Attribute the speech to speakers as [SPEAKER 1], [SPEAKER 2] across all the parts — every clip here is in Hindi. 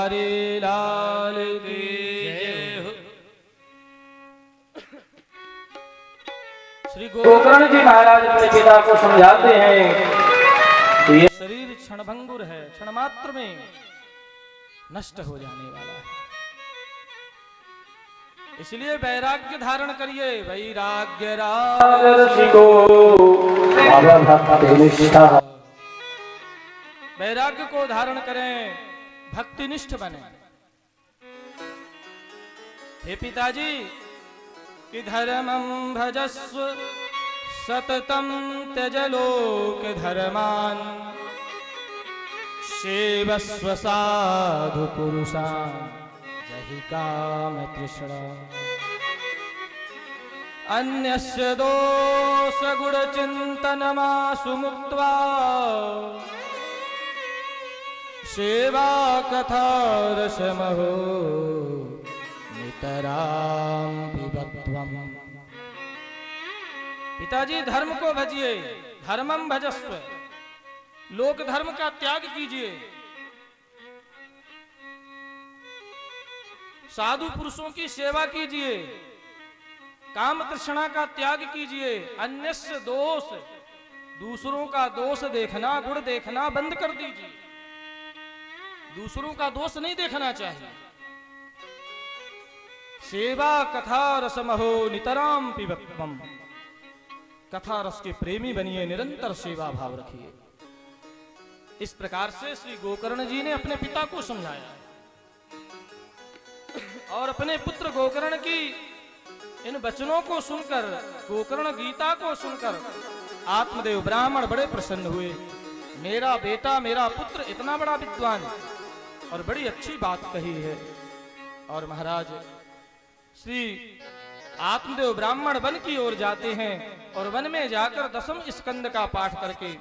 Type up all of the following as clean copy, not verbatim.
[SPEAKER 1] बिहारी लाल की जय हो। श्री गोकर्ण जी महाराज अपने पिता को समझाते हैं कि ये शरीर क्षणभंगुर है, क्षण मात्र में नष्ट हो जाने वाला है, इसलिए वैराग्य धारण करिए। वैराग्य राजसिको वैराग्य को धारण करें, भक्तिनिष्ठ बने। हे पिताजी कि धर्मं भजस्व सततं त्यज लोक धर्मान सेवस्व साधु पुरुषान् जहि काम तृष्णा अन्यस्य दोष गुण चिंतनमासु मुक्त्वा सेवा कथा रसमहो नितरां पिबध्वम्। पिताजी धर्म को भजिए, धर्मं भजस्व, लोक धर्म का त्याग कीजिए, साधु पुरुषों की सेवा कीजिए, काम तृष्णा का त्याग कीजिए, अन्यस्य दोष, दूसरों का दोष देखना, गुण देखना बंद कर दीजिए। दूसरों का दोष नहीं देखना चाहिए। सेवा कथा रसमहो नितराम पिबत्वम, कथा रस के प्रेमी बनिए, निरंतर सेवा भाव रखिए। इस प्रकार से श्री गोकर्ण जी ने अपने पिता को समझाया और अपने पुत्र गोकर्ण की इन वचनों को सुनकर, गोकर्ण गीता को सुनकर आत्मदेव ब्राह्मण बड़े प्रसन्न हुए। मेरा बेटा, मेरा पुत्र इतना बड़ा विद्वान और बड़ी अच्छी बात कही है। और महाराज श्री आत्मदेव ब्राह्मण वन की ओर जाते हैं और वन में जाकर दशम स्कंद का पाठ करके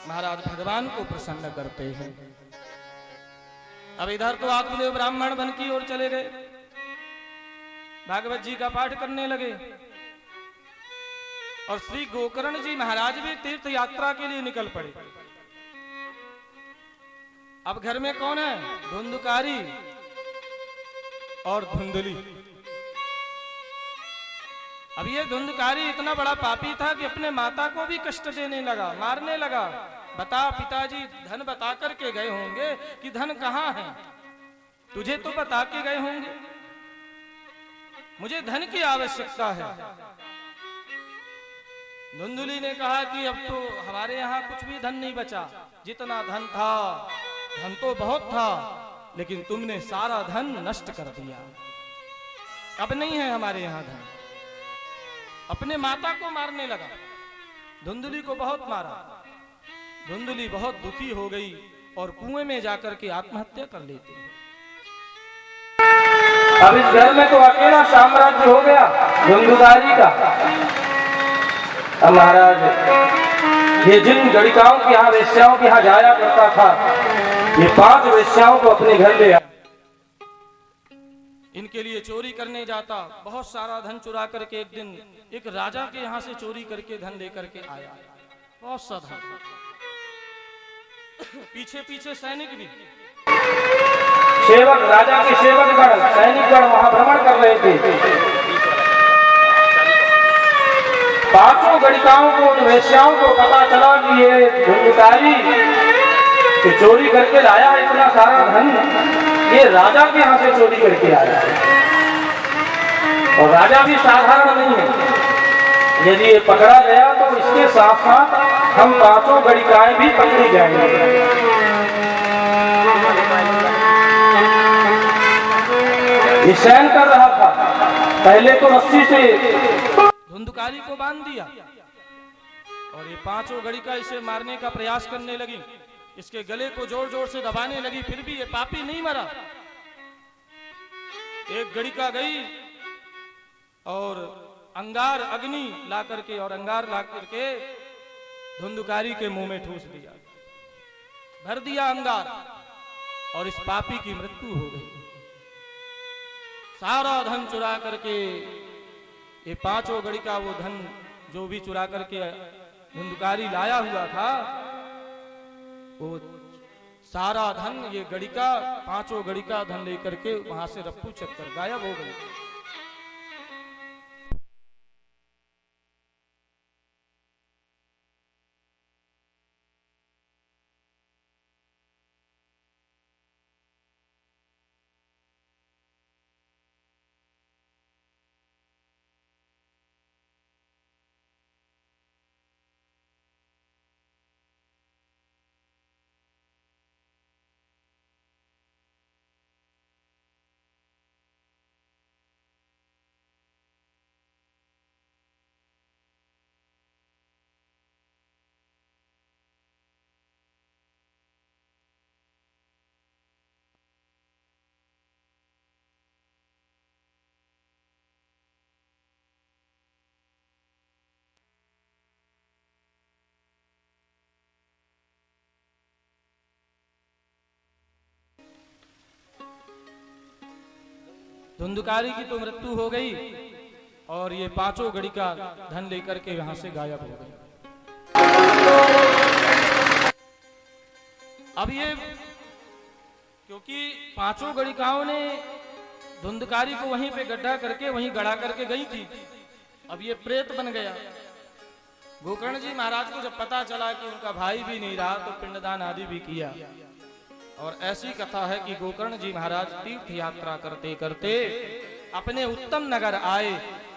[SPEAKER 1] महाराज भगवान को प्रसन्न करते हैं। अब इधर तो आत्मदेव ब्राह्मण वन की ओर चले गए, भागवत जी का पाठ करने लगे, और श्री गोकर्ण जी महाराज भी तीर्थ यात्रा के लिए निकल पड़े। अब घर में कौन है? धुंधकारी और धुंधली। अब ये धुंधकारी इतना बड़ा पापी था कि अपने माता को भी कष्ट देने लगा, मारने लगा। बता पिताजी, धन बता करके गए होंगे कि धन कहाँ है? तुझे तो बता के गए होंगे, मुझे धन की आवश्यकता है। धुंधली ने कहा कि अब तो हमारे यहाँ कुछ भी धन नहीं बचा, जितना धन था, धन तो बहुत था, लेकिन तुमने सारा धन नष्ट कर दिया, अब नहीं है हमारे यहाँ धन। अपने माता को मारने लगा, धुंधली को बहुत मारा। धुंधली बहुत दुखी हो गई और कुएं में जाकर के आत्महत्या कर लेती है। अब इस घर में तो अकेला साम्राज्य हो गया धुंधुकारी का। अब महाराज ये जिन गणिकाओं के यहाँ, वेश्याओं के यहाँ जाया करता था, ये 5 वेश्याओं को अपने घर ले आया। इनके लिए चोरी करने जाता, बहुत सारा धन चुरा करके एक दिन एक राजा के यहाँ से चोरी करके धन लेकर के आया, बहुत सा धन। पीछे पीछे सैनिक भी, सेवक, राजा के सेवकगण, सैनिकगण वहां भ्रमण कर रहे थे। 5 गणिकाओं को, वेश्याओं को पता चला कि ये धुंधकारी कि चोरी करके लाया है इतना सारा धन, ये राजा के यहाँ से चोरी करके आया है। और राजा भी साधारण नहीं है, यदि ये पकड़ा गया तो इसके साथ साथ हम 5 गणिकाएं भी पकड़ी जाएंगे। ये सहन कर रहा था, पहले तो रस्सी से धुंधकारी को बांध दिया और ये 5 गणिका इसे मारने का प्रयास करने लगी, इसके गले को जोर जोर से दबाने लगी, फिर भी ये पापी नहीं मरा। एक गणिका गई और अंगार, अग्नि ला करके और अंगार ला करके धुंधकारी के मुंह में ठूस दिया, भर दिया अंगार, और इस पापी की मृत्यु हो गई। सारा धन चुरा करके ये 5 गणिका, वो धन जो भी चुरा करके धुंधकारी लाया हुआ था, वो सारा धन ये गड़िका, 5 गड़िका धन लेकर के वहां से रफ्फू चक्कर गायब हो गई। धुंधकारी की तो मृत्यु हो गई और ये 5 गड़िका धन लेकर के यहां से गायब हो गई। अब ये क्योंकि 5 गड़िकाओं ने धुंधकारी को वहीं पे गड्ढा करके वहीं गड़ा करके गई थी, अब ये प्रेत बन गया। गोकर्ण जी महाराज को जब पता चला कि उनका भाई भी नहीं रहा तो पिंडदान आदि भी किया। और ऐसी कथा है कि गोकर्ण जी महाराज तीर्थ यात्रा करते करते अपने उत्तम नगर आए,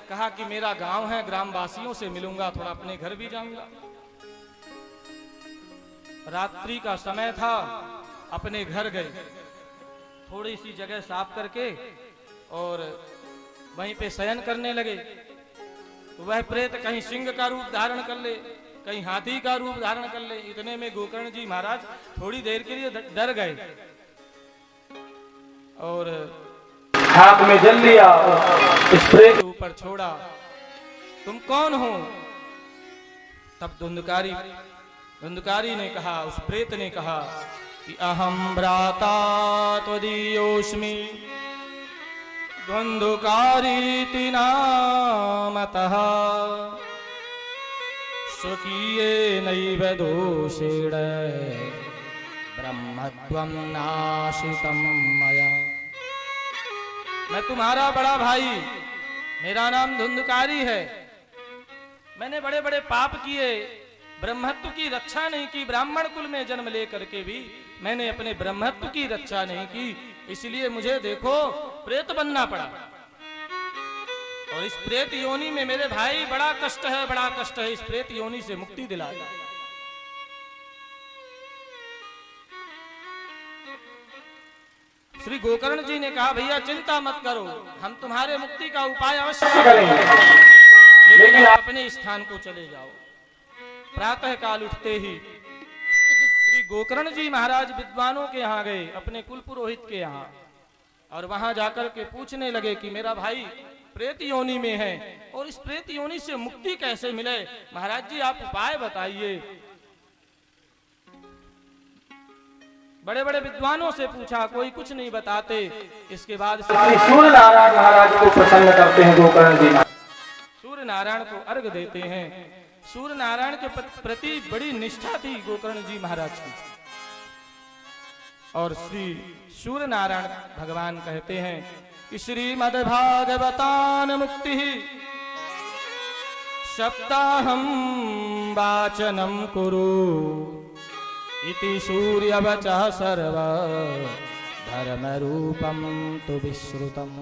[SPEAKER 1] कहा कि मेरा गांव है, ग्रामवासियों से मिलूंगा, थोड़ा अपने घर भी जाऊंगा। रात्रि का समय था, अपने घर गए, थोड़ी सी जगह साफ करके और वहीं पे शयन करने लगे। वह प्रेत कहीं सिंह का रूप धारण कर ले, कहीं हाथी का रूप धारण कर ले। इतने में गोकर्ण जी महाराज थोड़ी देर के लिए डर गए और हाथ में जल लिया, उस प्रेत के ऊपर छोड़ा, तुम कौन हो? तब धुंधकारी ने कहा, उस प्रेत ने कहा कि अहम भ्राता त्वदीयोऽस्मि धुंधकारीति नामतः स्वकीये नैव दोषेण ब्रह्मत्वं नाशितं मया। मैं तुम्हारा बड़ा भाई, मेरा नाम धुंधकारी है। मैंने बड़े बड़े पाप किए, ब्रह्मत्व की रक्षा नहीं की, ब्राह्मण कुल में जन्म लेकर के भी मैंने अपने ब्रह्मत्व की रक्षा नहीं की, इसलिए मुझे देखो प्रेत बनना पड़ा। और इस प्रेत योनि में मेरे भाई बड़ा कष्ट है, बड़ा कष्ट है, इस प्रेत योनि से मुक्ति दिलाए। श्री गोकर्ण जी ने कहा, भैया चिंता मत करो, हम तुम्हारे मुक्ति का उपाय अवश्य करेंगे, लेकिन आप अपने स्थान को चले जाओ। प्रातः काल उठते ही श्री गोकर्ण जी महाराज विद्वानों के यहाँ गए, अपने कुल पुरोहित के यहाँ, और वहां जाकर के पूछने लगे कि मेरा भाई प्रेत योनि में है और इस प्रेत योनि से मुक्ति कैसे मिले, महाराज जी आप उपाय बताइए। बड़े बड़े विद्वानों से पूछा, कोई कुछ नहीं बताते। इसके बाद सूर्य नारायण महाराज को प्रसन्न करते हैं गोकर्ण जी, सूर्य नारायण को अर्घ देते हैं। सूर्य नारायण के प्रति बड़ी निष्ठा थी गोकर्ण जी महाराज की। और श्री सूर्य नारायण भगवान कहते हैं कि श्रीमद्भागवतान मुक्ति सप्ताहं वाचनम कुरु इति सूर्यवचः सर्व धर्म रूपम तु विश्रुतम।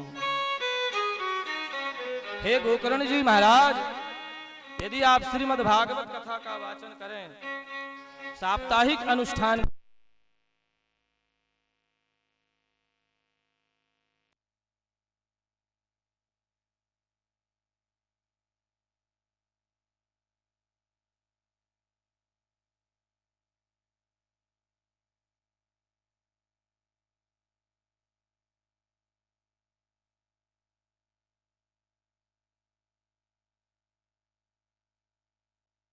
[SPEAKER 1] हे गोकर्ण जी महाराज, यदि आप श्रीमद्भागवत कथा का वाचन करें, साप्ताहिक अनुष्ठान